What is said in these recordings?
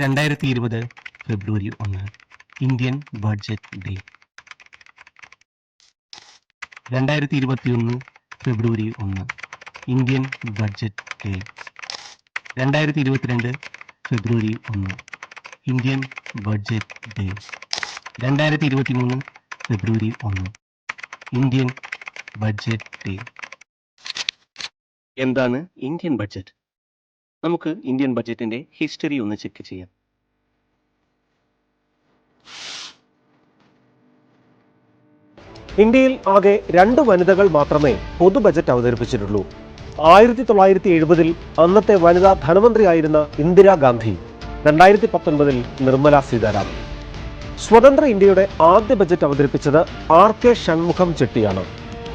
2020 ഫെബ്രുവരി 1 Indian budget day. 2021 ഫെബ്രുവരി 1 Indian budget day. 2022 February 1 Indian budget day. 2023 ഫെബ്രുവരി 1 Indian budget day. എന്താണ് Indian budget? നമുക്ക് Indian ബഡ്ജറ്റിന്റെ history ഒന്ന് check ചെയ്യാം. ഇന്ത്യയിൽ ആകെ 2 വനിതകൾ മാത്രമേ പൊതു ബജറ്റ് അവതരിപ്പിച്ചിട്ടുള്ളൂ. 1970-ൽ അന്നത്തെ വനിതാ ധനമന്ത്രിയായിരുന്ന ഇന്ദിരാഗാന്ധി, 2019-ൽ നിർമ്മല സീതാരാമൻ. സ്വതന്ത്ര ഇന്ത്യയുടെ ആദ്യ ബജറ്റ് അവതരിപ്പിച്ചത് R.K. ഷൺമുഖം ചെട്ടിയാണ്.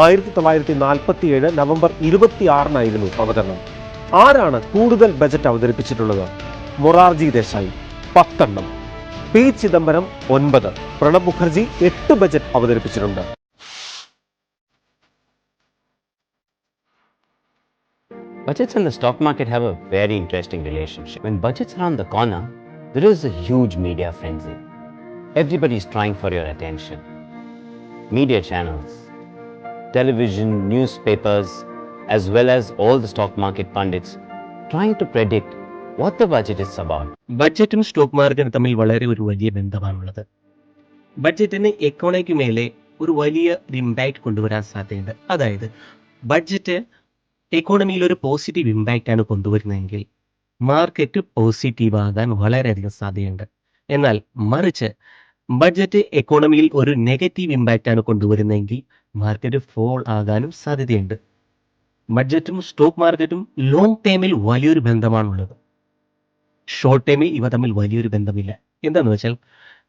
1947 നവംബർ 26-നായിരുന്നു അവതരണം. ആരാണ് കൂടുതൽ ബജറ്റ് അവതരിപ്പിച്ചിട്ടുള്ളത്? മൊറാർജി ദേശായി 10 എണ്ണം, പി ചിദംബരം 9, പ്രണബ് മുഖർജി 8 ബജറ്റ് അവതരിപ്പിച്ചിട്ടുണ്ട്. Budgets and the stock market have a very interesting relationship. When budgets are on the corner, there is a huge media frenzy. Everybody is trying for your attention. Media channels, television, newspapers, as well as all the stock market pundits trying to predict what the budget is about. ബഡ്ജറ്റും stock മാർക്കറ്റും തമ്മിൽ വളരെ ഒരു വലിയ ബന്ധമാണുള്ളത്. ബഡ്ജറ്റിന് economic മേലെ ഒരു വലിയ impact കൊണ്ടുവരാൻ സാധ്യതയുണ്ട്. അതായത് ബഡ്ജറ്റ് എക്കോണമിയിൽ ഒരു പോസിറ്റീവ് ഇമ്പാക്റ്റ് ആണ് കൊണ്ടുവരുന്നതെങ്കിൽ മാർക്കറ്റ് പോസിറ്റീവ് ആകാൻ വളരെയധികം സാധ്യതയുണ്ട്. എന്നാൽ മറിച്ച് ബഡ്ജറ്റ് എക്കോണമിയിൽ ഒരു നെഗറ്റീവ് ഇമ്പാക്റ്റ് ആണ് കൊണ്ടുവരുന്നതെങ്കിൽ മാർക്കറ്റ് ഫോൾ ആകാനും സാധ്യതയുണ്ട്. ബഡ്ജറ്റും സ്റ്റോക്ക് മാർക്കറ്റും ലോങ് ടൈമിൽ വലിയൊരു ബന്ധമാണുള്ളത്. ഷോർട്ട് ടൈമിൽ ഇവ തമ്മിൽ വലിയൊരു ബന്ധമില്ല. എന്താന്ന് വെച്ചാൽ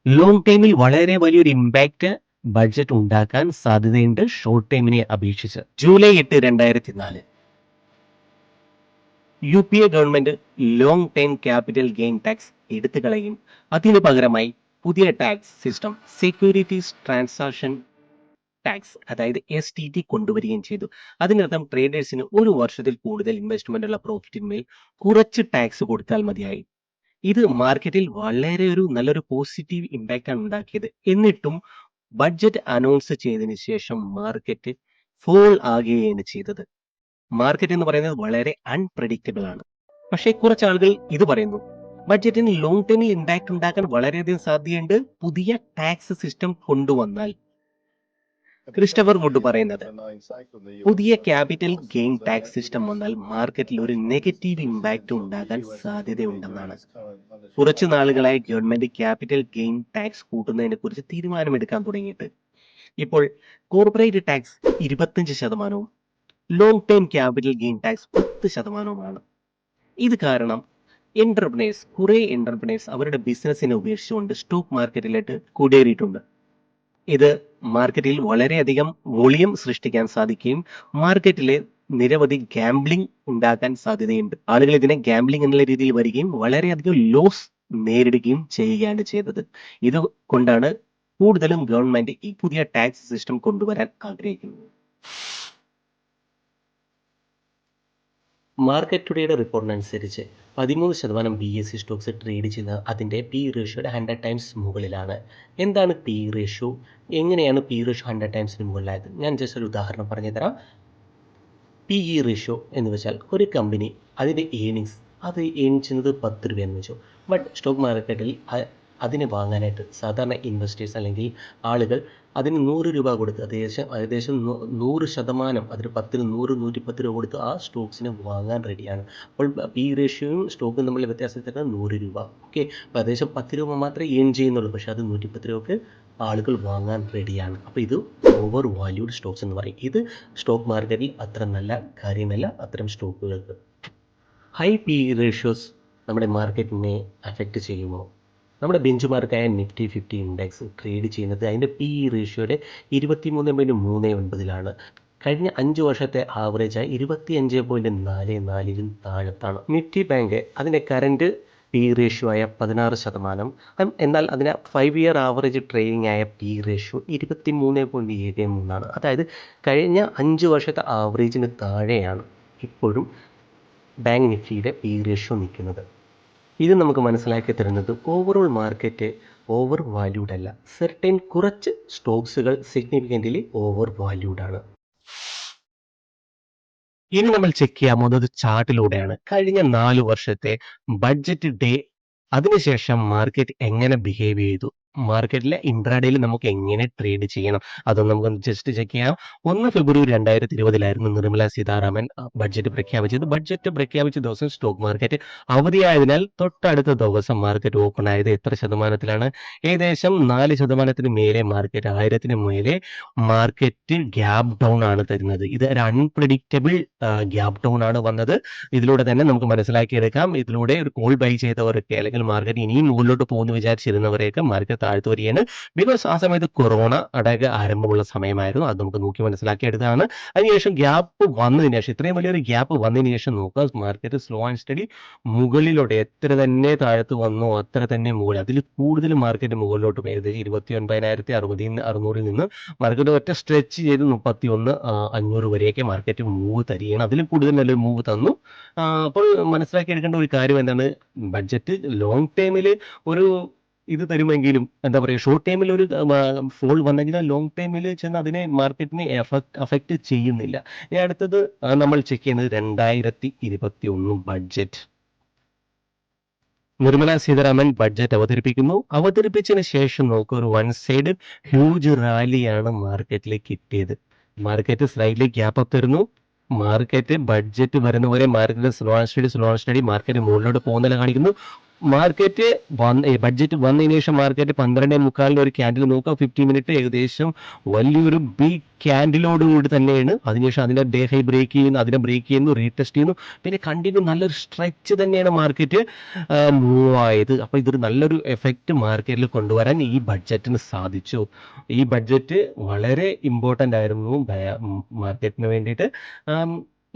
ലോങ് ടൈമിൽ വളരെ വലിയൊരു ഇമ്പാക്റ്റ് ബഡ്ജറ്റ് ഉണ്ടാക്കാൻ സാധ്യതയുണ്ട് ഷോർട്ട് ടൈമിനെ അപേക്ഷിച്ച്. July 8, 2004 UPA government long time capital gain tax എടുത്തു കളയും. അതിനു പകരമായി പുതിയ tax system securities transaction tax, അതായത് STT കൊണ്ടുവരികയും ചെയ്തു. അതിനർത്ഥം ട്രേഡേഴ്സിന് ഒരു വർഷത്തിൽ കൂടുതൽ ഇൻവെസ്റ്റ്മെന്റ് ഉള്ള പ്രോഫിറ്റിന്മേൽ കുറച്ച് ടാക്സ് കൊടുത്താൽ മതിയായി. ഇത് മാർക്കറ്റിൽ വളരെ നല്ലൊരു പോസിറ്റീവ് ഇമ്പാക്റ്റ് ആണ് ഉണ്ടാക്കിയത്. എന്നിട്ടും ബഡ്ജറ്റ് അനൗൺസ് ചെയ്തതിനു ശേഷം മാർക്കറ്റ് ഫോൾ ആകുകയാണ് ചെയ്തത്. മാർക്കറ്റ് എന്ന് പറയുന്നത് വളരെ അൺപ്രഡിക്റ്റബിൾ ആണ്. പക്ഷേ കുറച്ച് ആളുകൾ ഇത് പറയുന്നു, ബഡ്ജറ്റിന് ലോങ് ടൈമിൽ ഇമ്പാക്ട് ഉണ്ടാക്കാൻ വളരെയധികം സാധ്യതയുണ്ട് പുതിയ ടാക്സ് സിസ്റ്റം കൊണ്ടുവന്നാൽ. ക്രിസ്റ്റഫർ വുഡ് പറയുന്നത്, പുതിയ ക്യാപിറ്റൽ ഗെയിൻ ടാക്സ് സിസ്റ്റം വന്നാൽ മാർക്കറ്റിൽ ഒരു നെഗറ്റീവ് ഇമ്പാക്റ്റ് ഉണ്ടാകാൻ സാധ്യതയുണ്ടെന്നാണ്. കുറച്ചു നാളുകളായി ഗവൺമെന്റ് ക്യാപിറ്റൽ ഗെയിൻ ടാക്സ് കൂട്ടുന്നതിനെ കുറിച്ച് തീരുമാനമെടുക്കാൻ തുടങ്ങിയിട്ട്. ഇപ്പോൾ corporate tax 25%, long time capital gain tax 10%. ഇത് കാരണം കുറെ എന്റർപ്രണേഴ്സ് അവരുടെ ബിസിനസിനെ ഉപേക്ഷിച്ചുകൊണ്ട് സ്റ്റോക്ക് മാർക്കറ്റിലേക്ക് കുടിയേറിയിട്ടുണ്ട്. ഇത് മാർക്കറ്റിൽ വളരെയധികം വോളിയം സൃഷ്ടിക്കാൻ സാധിക്കുകയും മാർക്കറ്റിലെ നിരവധി ഗാംബ്ലിംഗ് ഉണ്ടാക്കാൻ സാധ്യതയുണ്ട്. ആളുകൾ ഇതിനെ ഗാംബ്ലിംഗ് എന്നുള്ള രീതിയിൽ വരികയും വളരെയധികം ലോസ് നേരിടുകയും ചെയ്യുകയാണ് ചെയ്തത്. ഇത് കൊണ്ടാണ് കൂടുതലും ഗവൺമെന്റ് ഈ പുതിയ ടാക്സ് സിസ്റ്റം കൊണ്ടുവരാൻ ആഗ്രഹിക്കുന്നത്. മാർക്കറ്റ് ടുഡേയുടെ റിപ്പോർട്ടിനനുസരിച്ച് 13% BSE സ്റ്റോക്സ് ട്രേഡ് ചെയ്ത് അതിൻ്റെ പി റേഷ്യോയുടെ 100 ടൈംസ് മുകളിലാണ്. എന്താണ് പി റേഷ്യോ? എങ്ങനെയാണ് പി റേഷ്യോ 100 ടൈംസിന് മുകളിലായത്? ഞാൻ ജസ്റ്റ് ഒരു ഉദാഹരണം പറഞ്ഞു തരാം. PE റേഷ്യോ എന്ന് വെച്ചാൽ ഒരു കമ്പനി അതിൻ്റെ ഏണിങ്സ് അത് ഏൺ ചെയ്യുന്നത് 10 രൂപയെന്ന് വെച്ചു. ബട്ട് സ്റ്റോക്ക് മാർക്കറ്റിൽ അതിനെ വാങ്ങാനായിട്ട് സാധാരണ ഇൻവെസ്റ്റേഴ്സ് അല്ലെങ്കിൽ ആളുകൾ അതിന് 100 രൂപ കൊടുത്ത് ഏകദേശം 100%, അതിന് 10-ന് 100, 110 രൂപ കൊടുത്ത് ആ സ്റ്റോക്സിനെ വാങ്ങാൻ റെഡിയാണ്. അപ്പോൾ പി റേഷ്യോയും സ്റ്റോക്കും തമ്മിൽ വ്യത്യാസത്തിൽ 100 രൂപ. ഓക്കെ, അപ്പോൾ ഏകദേശം 10 രൂപ മാത്രമേ ഏൺ ചെയ്യുന്നുള്ളൂ, പക്ഷേ അത് 110 രൂപക്ക് ആളുകൾ വാങ്ങാൻ റെഡിയാണ്. അപ്പോൾ ഇത് ഓവർ വാല്യൂഡ് സ്റ്റോക്സ് എന്ന് പറയും. ഇത് സ്റ്റോക്ക് മാർക്കറ്റിൽ അത്ര നല്ല കാര്യമല്ല അത്തരം സ്റ്റോക്കുകൾക്ക്. ഹൈ പി റേഷ്യോസ് നമ്മുടെ മാർക്കറ്റിനെ അഫക്റ്റ് ചെയ്യുമോ? നമ്മുടെ ബെഞ്ച് മാർക്കായ നിഫ്റ്റി 50 ഇൻഡെക്സ് ട്രേഡ് ചെയ്യുന്നത് അതിൻ്റെ PE റേഷ്യോയുടെ 23.39-ലാണ്. കഴിഞ്ഞ 5 വർഷത്തെ ആവറേജായി 25.44-ലും താഴത്താണ്. നിഫ്റ്റി ബാങ്ക് അതിൻ്റെ കറൻറ്റ് PE റേഷ്യോ ആയ 16%, എന്നാൽ അതിന് 5 ഇയർ ആവറേജ് ട്രേഡിംഗ് ആയ PE റേഷ്യോ 23.73-ആണ്. അതായത് കഴിഞ്ഞ 5 വർഷത്തെ ആവറേജിന് താഴെയാണ് ഇപ്പോഴും ബാങ്ക് നിഫ്റ്റിയുടെ PE റേഷ്യോ നിൽക്കുന്നത്. ഇത് നമുക്ക് മനസ്സിലാക്കി തരുന്നത് ഓവറോൾ മാർക്കറ്റ് ഓവർ വാല്യൂഡ് അല്ല, സെർട്ടൻ കുറച്ച് സ്റ്റോക്സുകൾ സിഗ്നിഫിക്കൻ്റ്ലി ഓവർ വാല്യൂഡ് ആണ്. ഇനി നമ്മൾ ചെക്ക് ചെയ്യാൻ പോകുന്നത് ചാർട്ടിലൂടെയാണ്. കഴിഞ്ഞ 4 വർഷത്തെ ബഡ്ജറ്റ് ഡേ അതിനുശേഷം മാർക്കറ്റ് എങ്ങനെ ബിഹേവ് ചെയ്തു, മാർക്കറ്റിലെ ഇൻട്രാഡേയിൽ നമുക്ക് എങ്ങനെ ട്രേഡ് ചെയ്യണം, അതൊന്നും നമുക്ക് ജസ്റ്റ് ചെക്ക് ചെയ്യാം. 1 ഫെബ്രുവരി 2020 നിർമ്മല സീതാരാമൻ ബഡ്ജറ്റ് പ്രഖ്യാപിച്ചത്. ബഡ്ജറ്റ് പ്രഖ്യാപിച്ച ദിവസം സ്റ്റോക്ക് മാർക്കറ്റ് അവധിയായതിനാൽ തൊട്ടടുത്ത ദിവസം മാർക്കറ്റ് ഓപ്പൺ ആയത് എത്ര ശതമാനത്തിലാണ്? ഏകദേശം 4% മേലെ മാർക്കറ്റ്, 1000 മേലെ മാർക്കറ്റ് ഗ്യാപ് ഡൗൺ ആണ് തരുന്നത്. ഇത് ഒരു അൺപ്രഡിക്റ്റബിൾ ഗ്യാപ് ഡൗൺ ആണ് വന്നത്. ഇതിലൂടെ തന്നെ നമുക്ക് മനസ്സിലാക്കിയെടുക്കാം, ഇതിലൂടെ ഒരു കോൾ ബൈ ചെയ്തവരൊക്കെ അല്ലെങ്കിൽ മാർക്കറ്റ് ഇനിയും മുകളിലോട്ട് പോകുന്നു വിചാരിച്ചിരുന്നവരെയൊക്കെ മാർക്കറ്റ് താഴ്ത്തു വരികയാണ്. ബിക്കോസ് ആ സമയത്ത് കൊറോണ അടക്ക ആരംഭമുള്ള സമയമായിരുന്നു. അത് നമുക്ക് നോക്കി മനസ്സിലാക്കിയെടുത്താണ്. അതിനുശേഷം ഗ്യാപ്പ് വന്നതിന് ശേഷം, ഇത്രയും വലിയൊരു ഗ്യാപ്പ് വന്നതിന് ശേഷം നോക്കുക, മാർക്കറ്റ് സ്ലോ ആൻഡ് സ്റ്റഡി മുകളിലോട്ട് എത്ര തന്നെ താഴത്ത് വന്നോ അത്ര തന്നെ മുകളിൽ, അതിൽ കൂടുതൽ മാർക്കറ്റ് മുകളിലോട്ട് ഏകദേശം 29,600 നിന്ന് മാർക്കറ്റ് ഒറ്റ സ്ട്രെച്ച് ചെയ്ത് 31,500 വരെയൊക്കെ മാർക്കറ്റ് മൂവ് തരികയാണ്. അതിൽ കൂടുതൽ നല്ലൊരു മൂവ് തന്നു. അപ്പോൾ മനസ്സിലാക്കി എടുക്കേണ്ട ഒരു കാര്യം എന്താണ്, ബഡ്ജറ്റ് ലോങ് ടൈമിൽ ഒരു ഇത് തരുമെങ്കിലും എന്താ പറയുക, ഷോർട്ട് ടൈമിൽ ഒരു ഫോൾ വന്നെങ്കിൽ ലോങ് ടൈമിൽ ചെന്ന് അതിനെ മാർക്കറ്റിനെ അഫക്റ്റ് ചെയ്യുന്നില്ല. ഇനി അടുത്തത് നമ്മൾ ചെക്ക് ചെയ്യുന്നത് 2021 ബഡ്ജറ്റ്. നിർമ്മല സീതാരാമൻ ബഡ്ജറ്റ് അവതരിപ്പിക്കുന്നു. അവതരിപ്പിച്ചതിന് ശേഷം നോക്കുക, ഒരു വൺ സൈഡ് ഹ്യൂജ് റാലിയാണ് മാർക്കറ്റിൽ കിട്ടിയത്. മാർക്കറ്റ് സ്ലൈഡ്ലി ഗ്യാപ്പ് അപ്പ് തരുന്നു. മാർക്കറ്റ് ബഡ്ജറ്റ് വരുന്നവരെ market slow and study market മുകളിലോട്ട് പോകുന്നില്ല കാണിക്കുന്നു. മാർക്കറ്റ് ബഡ്ജറ്റ് വന്നതിന് ശേഷം മാർക്കറ്റ് 12:45 ഒരു ക്യാൻഡിൽ നോക്കുക, 50 മിനിറ്റ് ഏകദേശം വലിയൊരു ബിഗ് ക്യാൻഡിലോടുകൂടി തന്നെയാണ്. അതിനുശേഷം അതിന്റെ ഡേ ഹൈ ബ്രേക്ക് ചെയ്യുന്നു, അതിനെ ബ്രേക്ക് ചെയ്യുന്നു, റീടെസ്റ്റ് ചെയ്യുന്നു, പിന്നെ കണ്ടിന്യൂ നല്ലൊരു സ്ട്രെച്ച് തന്നെയാണ് മാർക്കറ്റ് മൂവ് ആയത്. അപ്പോൾ ഇതൊരു നല്ലൊരു എഫക്റ്റ് മാർക്കറ്റിൽ കൊണ്ടുവരാൻ ഈ ബഡ്ജറ്റിന് സാധിച്ചു. ഈ ബഡ്ജറ്റ് വളരെ ഇമ്പോർട്ടൻ്റ് ആയിരുന്നു മാർക്കറ്റിന് വേണ്ടിയിട്ട്.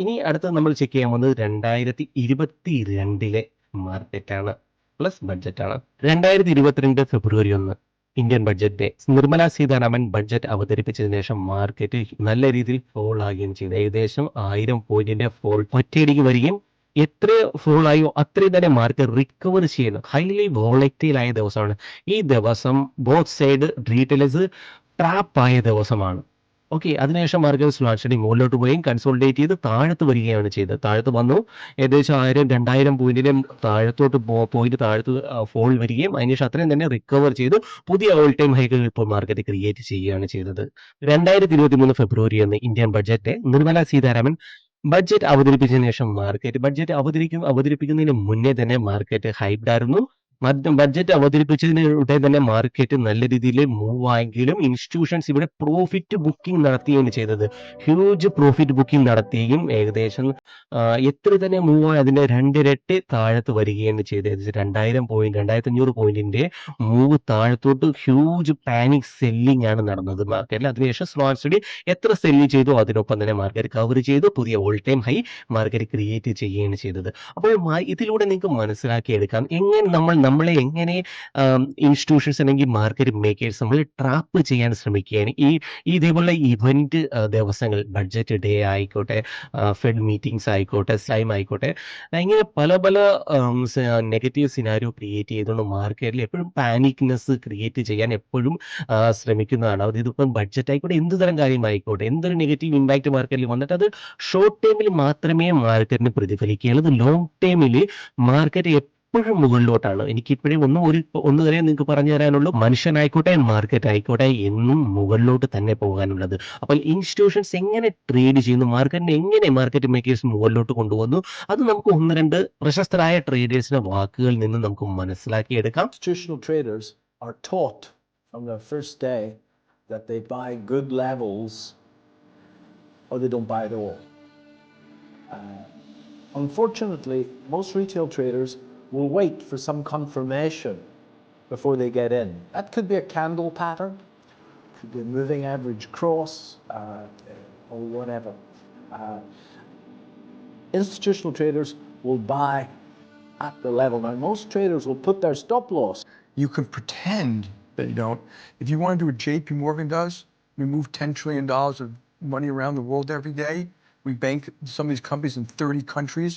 ഇനി അടുത്തത് നമ്മൾ ചെക്ക് ചെയ്യാൻ പോകുന്നത് 2022 മാർക്കറ്റാണ്, പ്ലസ് ബഡ്ജറ്റാണ്. 2022 February 1 Indian budget day. Nirmala Sitharaman budget അവതരിപ്പിച്ചതിന് ശേഷം മാർക്കറ്റ് നല്ല രീതിയിൽ ഫോൾ ആകുകയും ചെയ്തു. ഏകദേശം 1000 പോയിന്റിന്റെ ഫോൾ ഒറ്റയടിക്ക് വരികയും, എത്ര ഫോൾ ആയോ അത്രയും തന്നെ മാർക്കറ്റ് റിക്കവർ ചെയ്യുന്നു. ഹൈലി വോളറ്റൈൽ ആയ ദിവസമാണ് ഈ ദിവസം. ബോത്ത് സൈഡ് റീറ്റെയിലേഴ്സ് ട്രാപ്പ് ആയ ദിവസമാണ്. ഓക്കെ, അതിനുശേഷം മാർക്കറ്റ് സ്ലോ ആൻഡ് സ്റ്റഡി മുകളിലോട്ട് പോയി കൺസോളിഡേറ്റ് ചെയ്ത് താഴത്ത് വരികയാണ് ചെയ്തത്. താഴത്ത് വന്നു, ഏകദേശം 1000-2000 പോയിന്റിന്റെ താഴത്തോട്ട് പോയിന്റ് താഴത്ത് ഫോൾ വരികയും അതിനുശേഷം അത്രയും തന്നെ റിക്കവർ ചെയ്ത് പുതിയ ഓൾ ടൈം ഹൈകൾ ഇപ്പോൾ മാർക്കറ്റ് ക്രിയേറ്റ് ചെയ്യുകയാണ് ചെയ്തത്. 2023 February Indian budget. Nirmala Sitharaman budget അവതരിപ്പിച്ചതിന് ശേഷം മാർക്കറ്റ് അവതരിപ്പിക്കുന്നതിന് മുന്നേ തന്നെ മാർക്കറ്റ് ഹൈപ്ഡ് ആയിരുന്നു. ബഡ്ജറ്റ് അവതരിപ്പിച്ചതിലൂടെ തന്നെ മാർക്കറ്റ് നല്ല രീതിയിൽ മൂവ് ആയെങ്കിലും ഇൻസ്റ്റിറ്റ്യൂഷൻസ് ഇവിടെ പ്രോഫിറ്റ് ബുക്കിംഗ് നടത്തുകയാണ് ചെയ്തത്. ഹ്യൂജ് പ്രോഫിറ്റ് ബുക്കിംഗ് നടത്തുകയും ഏകദേശം എത്ര തന്നെ മൂവ് ആയി അതിന്റെ 2 ഇരട്ടി താഴത്ത് വരികയാണ് ചെയ്തത്. 2500 പോയിന്റിന്റെ മൂവ് താഴത്തോട്ട് ഹ്യൂജ് പാനിക് സെല്ലിംഗ് ആണ് നടന്നത് മാർക്കറ്റിൽ. അതിനുശേഷം സ്ലോ ആൻഡ് സ്റ്റഡി എത്ര സെല്ല് ചെയ്തു അതിനൊപ്പം തന്നെ മാർക്കറ്റ് കവർ ചെയ്തു, പുതിയ all time high market create ചെയ്യുകയാണ് ചെയ്തത്. അപ്പോൾ ഇതിലൂടെ നിങ്ങൾക്ക് മനസ്സിലാക്കിയെടുക്കാം നമ്മളെ എങ്ങനെ ഇൻസ്റ്റിറ്റ്യൂഷൻസ് അല്ലെങ്കിൽ മാർക്കറ്റ് മേക്കേഴ്സ് നമ്മൾ ട്രാപ്പ് ചെയ്യാൻ ശ്രമിക്കുകയാണ്. ഇതേപോലെ ഇവന്റ് ദിവസങ്ങൾ, ബഡ്ജറ്റ് ഡേ ആയിക്കോട്ടെ, ഫെഡ് മീറ്റിംഗ്സ് ആയിക്കോട്ടെ, സ്ലൈം ആയിക്കോട്ടെ, ഇങ്ങനെ പല നെഗറ്റീവ് സിനാരിയോ ക്രിയേറ്റ് ചെയ്തുകൊണ്ട് മാർക്കറ്റിൽ എപ്പോഴും പാനിക്നെസ് ക്രിയേറ്റ് ചെയ്യാൻ എപ്പോഴും ശ്രമിക്കുന്നതാണ്. അത് ഇതിപ്പം ബഡ്ജറ്റ് ആയിക്കോട്ടെ, എന്ത് തരം കാര്യമായിക്കോട്ടെ, എന്തൊരു നെഗറ്റീവ് ഇമ്പാക്ട് മാർക്കറ്റിൽ വന്നിട്ട് അത് ഷോർട്ട് ടൈമിൽ മാത്രമേ മാർക്കറ്റിന് പ്രതിഫലിക്കുകയുള്ളൂ. അത് ലോങ് ടൈമിൽ മാർക്കറ്റ് എപ്പോഴും മുകളിലോട്ടാണ്. എനിക്കിപ്പോഴും ഒന്ന് തന്നെ നിങ്ങൾക്ക് പറഞ്ഞു തരാനുള്ളൂ, മനുഷ്യനായിക്കോട്ടെ മാർക്കറ്റ് ആയിക്കോട്ടെ എന്നും മുകളിലോട്ട് തന്നെ പോകാനുള്ളത്. അപ്പോൾ ഇൻസ്റ്റിറ്റ്യൂഷൻസ് എങ്ങനെ ട്രേഡ് ചെയ്യുന്നു, മാർക്കറ്റിനെ എങ്ങനെ മാർക്കറ്റ് മേക്കേഴ്സ് മുകളിലോട്ട് കൊണ്ടുവന്നു, അത് നമുക്ക് 1-2 പ്രശസ്തരായ ട്രേഡേഴ്സിന്റെ വാക്കുകളിൽ നിന്ന് നമുക്ക് മനസ്സിലാക്കിയെടുക്കാം. Institutional traders are taught from the first day that they buy good levels or they don't buy at all. Unfortunately, most retail traders will wait for some confirmation before they get in. That could be a candle pattern, could be a moving average cross, or whatever. Institutional traders will buy at the level. Now, most traders will put their stop loss. You can pretend that you don't. If you want to do what JP Morgan does, we move $10 trillion of money around the world every day. We bank some of these companies in 30 countries.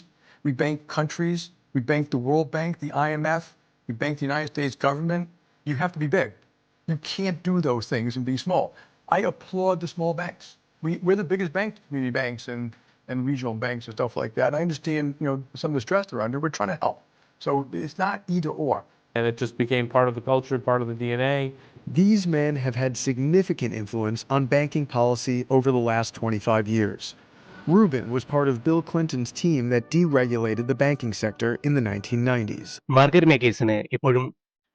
We bank countries We bank the World Bank, the IMF, we bank the United States government. You have to be big. You can't do those things and be small. I applaud the small banks. We're the biggest bank, community banks and regional banks and stuff like that. I understand, some of the stress they're under. We're trying to help. So it's not either or. And it just became part of the culture, part of the DNA. These men have had significant influence on banking policy over the last 25 years. Rubin was part of Bill Clinton's team that deregulated the banking sector in the 1990s. Market മേക്കേഴ്സിന് എപ്പോഴും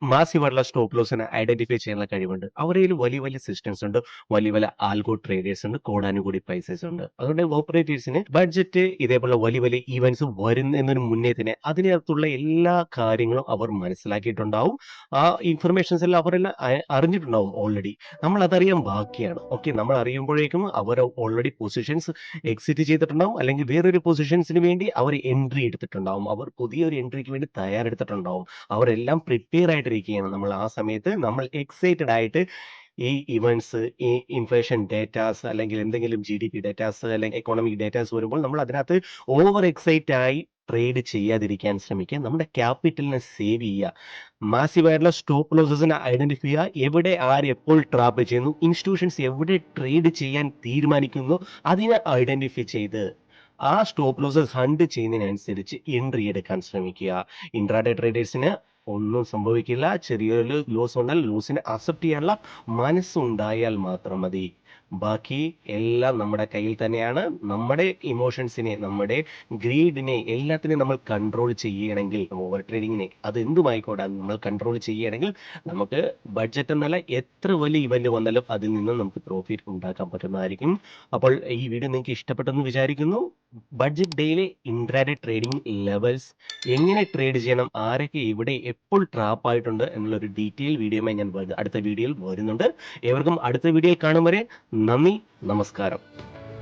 മാസീവായിട്ടുള്ള stop ലോസിനെ identify ചെയ്യാനുള്ള കഴിവുണ്ട്. അവരുടെ കയ്യിൽ വലിയ വലിയ systems ഉണ്ട്, വലിയ വലിയ ആൽഗോ ട്രേഡേഴ്സ് ഉണ്ട്, കോടാനുകൂടി പൈസസ് ഉണ്ട്. അതുകൊണ്ട് ഓപ്പറേറ്റേഴ്സിന് ബഡ്ജറ്റ് ഇതേപോലെ വലിയ വലിയ ഈവൻസ് വരുന്നതിന് മുന്നേ തന്നെ അതിനകത്തുള്ള എല്ലാ കാര്യങ്ങളും അവർ മനസ്സിലാക്കിയിട്ടുണ്ടാവും. ആ ഇൻഫർമേഷൻസ് എല്ലാം അവരെല്ലാം അറിഞ്ഞിട്ടുണ്ടാവും ഓൾറെഡി. നമ്മൾ അതറിയാൻ ബാക്കിയാണ്. ഓക്കെ, നമ്മൾ അറിയുമ്പോഴേക്കും അവർ ഓൾറെഡി പൊസിഷൻസ് എക്സിറ്റ് ചെയ്തിട്ടുണ്ടാവും, അല്ലെങ്കിൽ വേറൊരു പൊസിഷൻസിന് വേണ്ടി അവർ എൻട്രി എടുത്തിട്ടുണ്ടാവും. അവർ പുതിയൊരു എൻട്രിക്ക് വേണ്ടി തയ്യാറെടുത്തിട്ടുണ്ടാവും. അവരെല്ലാം പ്രിപ്പയർ ആയിട്ടിരിക്കുകയാണ്. നമ്മൾ ആ സമയത്ത് നമ്മൾ എക്സൈറ്റഡ് ആയിട്ട് ഈ ഇവന്റ്സ്, ഈ ഇൻഫ്ലേഷൻ ഡേറ്റാസ്, അല്ലെങ്കിൽ എന്തെങ്കിലും GDP ഡേറ്റാസ്, അല്ലെങ്കിൽ എക്കോണമിക് ഡേറ്റാസ് വരുമ്പോൾ നമ്മൾ അതിനകത്ത് ഓവർ എക്സൈറ്റ് ആയി ട്രേഡ് ചെയ്യാതിരിക്കാൻ ശ്രമിക്കുക. നമ്മുടെ ക്യാപിറ്റലിനെ സേവ് ചെയ്യുക. മാസീവായിട്ടുള്ള സ്റ്റോപ്പ് ലോസസിനെ ഐഡന്റിഫൈ ചെയ്യുക. എവിടെ ആര് എപ്പോൾ ട്രാപ്പ് ചെയ്യുന്നു, ഇൻസ്റ്റിറ്റ്യൂഷൻസ് എവിടെ ട്രേഡ് ചെയ്യാൻ തീരുമാനിക്കുന്നു, അതിനെ ഐഡന്റിഫൈ ചെയ്ത് ആ സ്റ്റോപ്പ് ലോസസ് ഹണ്ട് ചെയ്യുന്നതിനനുസരിച്ച് എൻട്രി എടുക്കാൻ ശ്രമിക്കുക. ഇൻട്രാഡേ ട്രേഡേഴ്സിന് ഒന്നും സംഭവിക്കില്ല. ചെറിയൊരു ലോസ് വന്നാൽ ലോസിനെ അക്സെപ്റ്റ് ചെയ്യാനുള്ള മനസ്സുണ്ടായാൽ മാത്രം മതി. ബാക്കി എല്ലാം നമ്മുടെ കയ്യിൽ തന്നെയാണ്. നമ്മുടെ ഇമോഷൻസിനെ, നമ്മുടെ ഗ്രീഡിനെ, എല്ലാത്തിനെയും നമ്മൾ കൺട്രോൾ ചെയ്യണമെങ്കിൽ, ഓവർ ട്രേഡിങ്ങിനെ, അത് എന്തുമായിക്കോട്ടെ, നമ്മൾ കൺട്രോൾ ചെയ്യണമെങ്കിൽ നമുക്ക് ബഡ്ജറ്റ് എന്നല്ല എത്ര വലിയ ഇവന്റ് വന്നാലും അതിൽ നിന്ന് നമുക്ക് പ്രോഫിറ്റ് ഉണ്ടാക്കാൻ പറ്റുന്നതായിരിക്കും. അപ്പോൾ ഈ വീഡിയോ നിങ്ങൾക്ക് ഇഷ്ടപ്പെട്ടെന്ന് വിചാരിക്കുന്നു. ബഡ്ജറ്റ് ഡേയിലെ ഇൻട്രാഡേ ട്രേഡിംഗ് ലെവൽസ്, എങ്ങനെ ട്രേഡ് ചെയ്യണം, ആരൊക്കെ ഇവിടെ എപ്പോൾ ട്രാപ്പ് ആയിട്ടുണ്ട് എന്നുള്ളൊരു ഡീറ്റെയിൽ വീഡിയോയുമായി ഞാൻ അടുത്ത വീഡിയോയിൽ വരുന്നുണ്ട്. ഏവർക്കും അടുത്ത വീഡിയോയിൽ കാണും വരെ നന്ദി, നമസ്കാരം.